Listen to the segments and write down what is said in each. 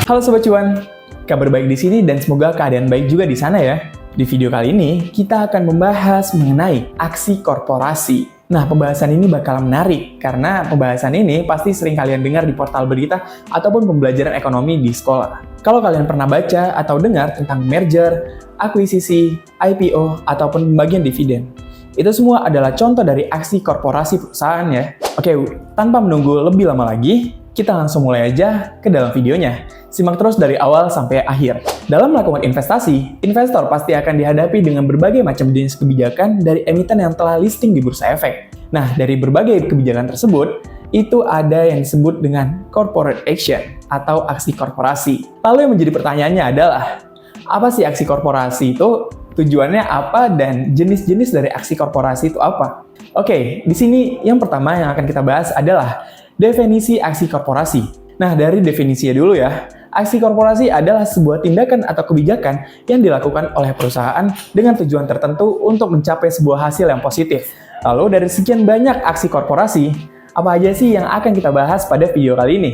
Halo Sobat Cuan, kabar baik di sini dan semoga keadaan baik juga di sana ya. Di video kali ini, kita akan membahas mengenai aksi korporasi. Nah, pembahasan ini bakal menarik karena pembahasan ini pasti sering kalian dengar di portal berita ataupun pembelajaran ekonomi di sekolah. Kalau kalian pernah baca atau dengar tentang merger, akuisisi, IPO, ataupun pembagian dividen, itu semua adalah contoh dari aksi korporasi perusahaan ya. Oke, tanpa menunggu lebih lama lagi, kita langsung mulai aja ke dalam videonya. Simak terus dari awal sampai akhir. Dalam melakukan investasi, investor pasti akan dihadapi dengan berbagai macam jenis kebijakan dari emiten yang telah listing di Bursa Efek. Nah, dari berbagai kebijakan tersebut, itu ada yang disebut dengan corporate action atau aksi korporasi. Lalu yang menjadi pertanyaannya adalah, apa sih aksi korporasi itu? Tujuannya apa dan jenis-jenis dari aksi korporasi itu apa? Oke, di sini yang pertama yang akan kita bahas adalah definisi aksi korporasi. Nah, dari definisinya dulu ya. Aksi korporasi adalah sebuah tindakan atau kebijakan yang dilakukan oleh perusahaan dengan tujuan tertentu untuk mencapai sebuah hasil yang positif. Lalu dari sekian banyak aksi korporasi, apa aja sih yang akan kita bahas pada video kali ini?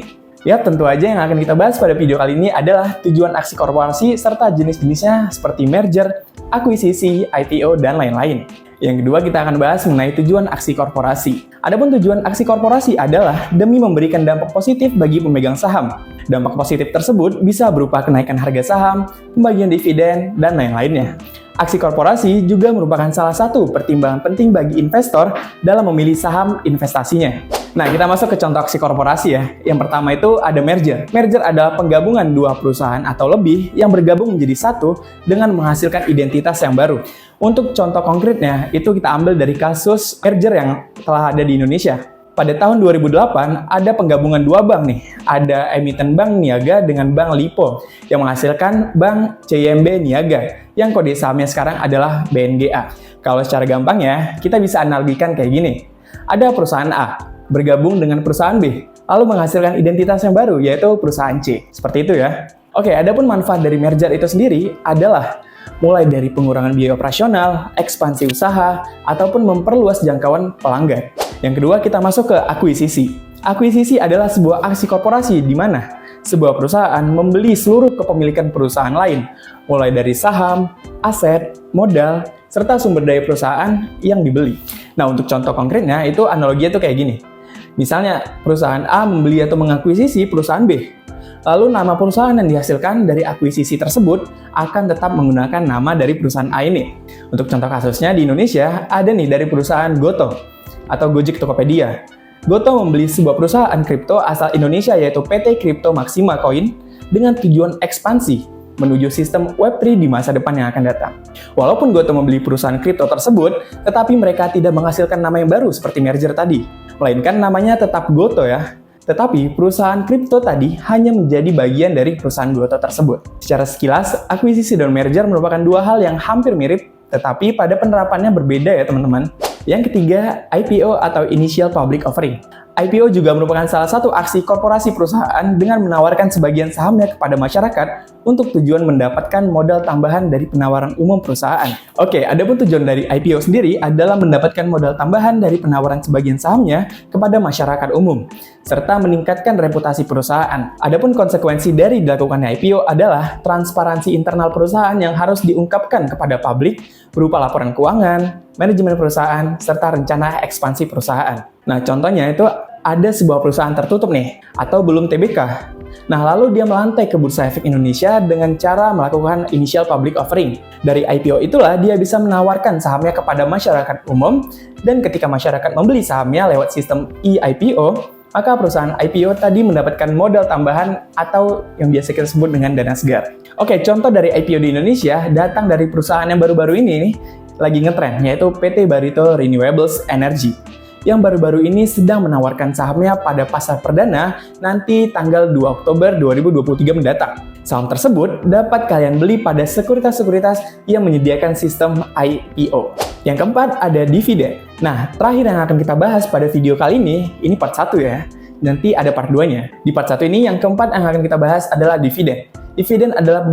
Ya, tentu aja yang akan kita bahas pada video kali ini adalah tujuan aksi korporasi serta jenis-jenisnya seperti merger, akuisisi, IPO, dan lain-lain. Yang kedua, kita akan bahas mengenai tujuan aksi korporasi. Adapun tujuan aksi korporasi adalah demi memberikan dampak positif bagi pemegang saham. Dampak positif tersebut bisa berupa kenaikan harga saham, pembagian dividen, dan lain-lainnya. Aksi korporasi juga merupakan salah satu pertimbangan penting bagi investor dalam memilih saham investasinya. Nah, kita masuk ke contoh aksi korporasi ya. Yang pertama itu ada merger. Merger adalah penggabungan dua perusahaan atau lebih yang bergabung menjadi satu dengan menghasilkan identitas yang baru. Untuk contoh konkretnya, itu kita ambil dari kasus merger yang telah ada di Indonesia. Pada tahun 2008, ada penggabungan dua bank nih. Ada emiten Bank Niaga dengan Bank Lipo yang menghasilkan Bank CIMB Niaga yang kode sahamnya sekarang adalah BNGA. Kalau secara gampangnya, kita bisa analogikan kayak gini. Ada perusahaan A bergabung dengan perusahaan B, lalu menghasilkan identitas yang baru, yaitu perusahaan C. Seperti itu ya. Oke, adapun manfaat dari merger itu sendiri adalah mulai dari pengurangan biaya operasional, ekspansi usaha, ataupun memperluas jangkauan pelanggan. Yang kedua, kita masuk ke akuisisi. Akuisisi adalah sebuah aksi korporasi di mana sebuah perusahaan membeli seluruh kepemilikan perusahaan lain, mulai dari saham, aset, modal, serta sumber daya perusahaan yang dibeli. Nah, untuk contoh konkretnya, itu analoginya tuh kayak gini. Misalnya, perusahaan A membeli atau mengakuisisi perusahaan B. Lalu nama perusahaan yang dihasilkan dari akuisisi tersebut akan tetap menggunakan nama dari perusahaan A ini. Untuk contoh kasusnya di Indonesia, ada nih dari perusahaan Goto atau Gojek Tokopedia. Goto membeli sebuah perusahaan kripto asal Indonesia yaitu PT Crypto Maxima Coin dengan tujuan ekspansi menuju sistem Web3 di masa depan yang akan datang. Walaupun Goto membeli perusahaan kripto tersebut, tetapi mereka tidak menghasilkan nama yang baru seperti merger tadi, melainkan namanya tetap Goto ya. Tetapi perusahaan kripto tadi hanya menjadi bagian dari perusahaan Goto tersebut. Secara sekilas, akuisisi dan merger merupakan dua hal yang hampir mirip, tetapi pada penerapannya berbeda ya teman-teman. Yang ketiga, IPO atau Initial Public Offering. IPO juga merupakan salah satu aksi korporasi perusahaan dengan menawarkan sebagian sahamnya kepada masyarakat untuk tujuan mendapatkan modal tambahan dari penawaran umum perusahaan. Oke, adapun tujuan dari IPO sendiri adalah mendapatkan modal tambahan dari penawaran sebagian sahamnya kepada masyarakat umum, serta meningkatkan reputasi perusahaan. Adapun konsekuensi dari dilakukannya IPO adalah transparansi internal perusahaan yang harus diungkapkan kepada publik berupa laporan keuangan, manajemen perusahaan, serta rencana ekspansi perusahaan. Nah, contohnya itu ada sebuah perusahaan tertutup nih, atau belum TBK. Nah, lalu dia melantai ke Bursa Efek Indonesia dengan cara melakukan initial public offering. Dari IPO itulah dia bisa menawarkan sahamnya kepada masyarakat umum, dan ketika masyarakat membeli sahamnya lewat sistem e-IPO, maka perusahaan IPO tadi mendapatkan modal tambahan atau yang biasa kita sebut dengan dana segar. Oke, contoh dari IPO di Indonesia datang dari perusahaan yang baru-baru ini nih, lagi ngetren, yaitu PT Barito Renewables Energy, yang baru-baru ini sedang menawarkan sahamnya pada pasar perdana nanti tanggal 2 Oktober 2023 mendatang. Saham tersebut dapat kalian beli pada sekuritas-sekuritas yang menyediakan sistem IPO. Yang keempat, ada dividen. Nah, terakhir yang akan kita bahas pada video kali ini part 1 ya. Nanti ada part 2-nya. Di part 1 ini, yang keempat yang akan kita bahas adalah dividen. Dividen adalah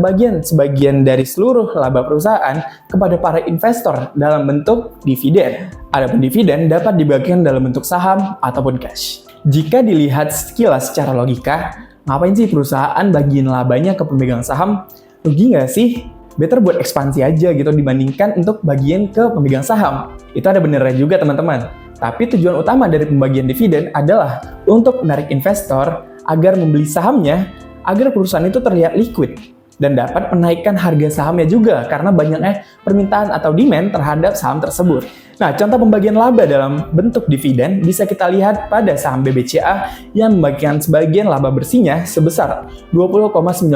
sebagian dari seluruh laba perusahaan kepada para investor dalam bentuk dividen. Adapun dividen dapat dibagikan dalam bentuk saham ataupun cash. Jika dilihat sekilas secara logika, ngapain sih perusahaan bagiin labanya ke pemegang saham? Rugi nggak sih? Better buat ekspansi aja gitu dibandingkan untuk bagian ke pemegang saham. Itu ada benernya juga teman-teman. Tapi tujuan utama dari pembagian dividen adalah untuk menarik investor agar membeli sahamnya agar perusahaan itu terlihat liquid dan dapat menaikkan harga sahamnya juga karena banyaknya permintaan atau demand terhadap saham tersebut. Nah, contoh pembagian laba dalam bentuk dividen bisa kita lihat pada saham BBCA yang membagikan sebagian laba bersihnya sebesar 20,96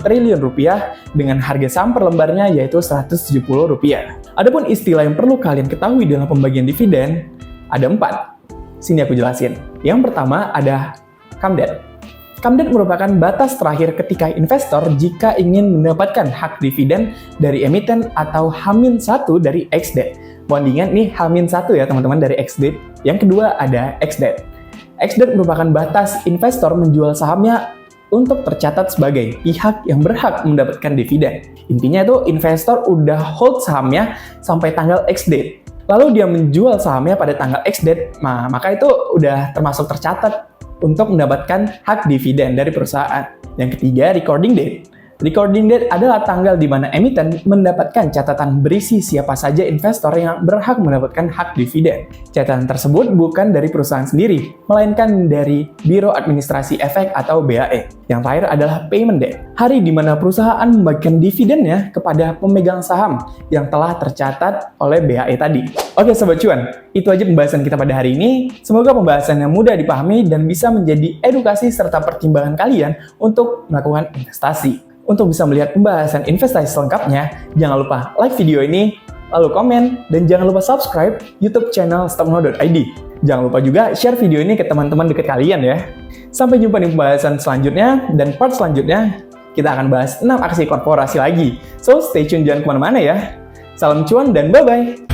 triliun rupiah dengan harga saham per lembarnya yaitu Rp170. Adapun istilah yang perlu kalian ketahui dalam pembagian dividen ada 4. Sini aku jelasin. Yang pertama ada come date. Come date merupakan batas terakhir ketika investor jika ingin mendapatkan hak dividen dari emiten atau H-1 dari X-date. Mohon diingat nih H-1 ya teman-teman dari X-date. Yang kedua ada X-date. X-date merupakan batas investor menjual sahamnya untuk tercatat sebagai pihak yang berhak mendapatkan dividen. Intinya itu investor udah hold sahamnya sampai tanggal X-date. Lalu dia menjual sahamnya pada tanggal X-date, maka itu udah termasuk tercatat untuk mendapatkan hak dividen dari perusahaan. Yang ketiga, recording date. Recording date adalah tanggal di mana emiten mendapatkan catatan berisi siapa saja investor yang berhak mendapatkan hak dividen. Catatan tersebut bukan dari perusahaan sendiri, melainkan dari Biro Administrasi Efek atau BAE. Yang terakhir adalah payment date, hari di mana perusahaan membagikan dividennya kepada pemegang saham yang telah tercatat oleh BAE tadi. Oke Sobat Cuan, itu aja pembahasan kita pada hari ini. Semoga pembahasan yang mudah dipahami dan bisa menjadi edukasi serta pertimbangan kalian untuk melakukan investasi. Untuk bisa melihat pembahasan investasi selengkapnya, jangan lupa like video ini, lalu komen, dan jangan lupa subscribe YouTube channel stokno.id. Jangan lupa juga share video ini ke teman-teman dekat kalian ya. Sampai jumpa di pembahasan selanjutnya, dan part selanjutnya kita akan bahas 6 aksi korporasi lagi. So, stay tune, jangan kemana-mana ya. Salam cuan dan bye-bye!